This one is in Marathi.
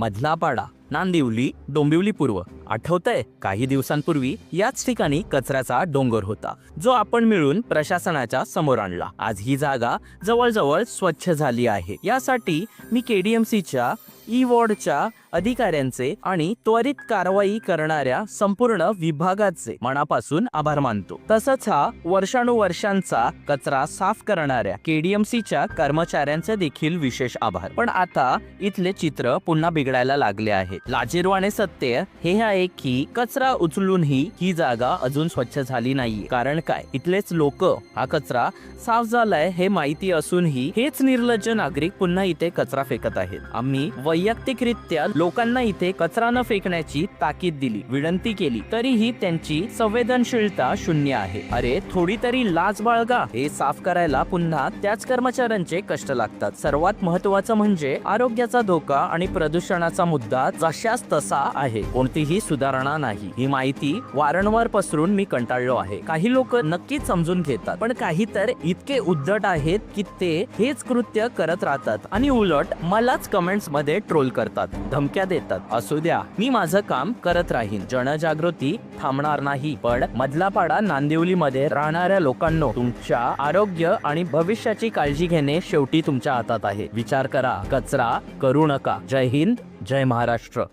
मधलापाडा, नांदिवली, डोंबिवली पूर्व. आठवतंय? काही दिवसांपूर्वी याच ठिकाणी कचऱ्याचा डोंगर होता, जो आपण मिळून प्रशासनाच्या समोर आणला. आज ही जागा जवळजवळ स्वच्छ झाली आहे. यासाठी मी KDMCच्या वॉर्डच्या अधिकाऱ्यांचे आणि त्वरित कारवाई करणाऱ्या संपूर्ण विभागाचे मनापासून आभार मानतो. तसंच हा वर्षानुवर्षांचा कचरा साफ करणाऱ्या KDMCच्या कर्मचाऱ्यांचे देखील विशेष आभार. पण आता इथले चित्र पुन्हा बिघडायला लागले आहे. लाजिरवाणे सत्य हे आहे की कचरा उचलूनही ही जागा अजून स्वच्छ झाली नाहीये. कारण काय? इथलेच लोक हा कचरा साफ झालाय हे माहिती असूनही हेच निर्लज्ज नागरिक पुन्हा इथे कचरा फेकत आहेत. आम्ही वैयक्तिकरित्या लोकांना इथे कचरा न फेकण्याची ताकीद दिली, विनंती केली, तरीही त्यांची संवेदनशीलता शून्य आहे. अरे थोडी तरी लाज बाळगा. हे साफ करायला पुन्हा त्याच कर्मचाऱ्यांचे कष्ट लागतात. सर्वात महत्त्वाचं म्हणजे आरोग्याचा धोका आणि प्रदूषणाचा मुद्दा जशाच तसा आहे. कोणतीही सुधारणा नाही. ही माहिती वारंवार पसरून मी कंटाळलो आहे. काही लोक नक्कीच समजून घेतात, पण काही तर इतके उद्धट आहेत की ते हेच कृत्य करत राहतात आणि उलट मलाच कमेंट्स मध्ये ट्रोल करतात, धमक्या देतात. असू द्या, मी माझं काम करत राहीन. जनजागृती थांबणार नाही. पण मधलापाडा, नांदिवली मध्ये राहणाऱ्या लोकांनो, तुमच्या आरोग्य आणि भविष्याची काळजी घेणे शेवटी तुमच्या हातात आहे. विचार करा, कचरा करू नका. जय हिंद, जय महाराष्ट्र.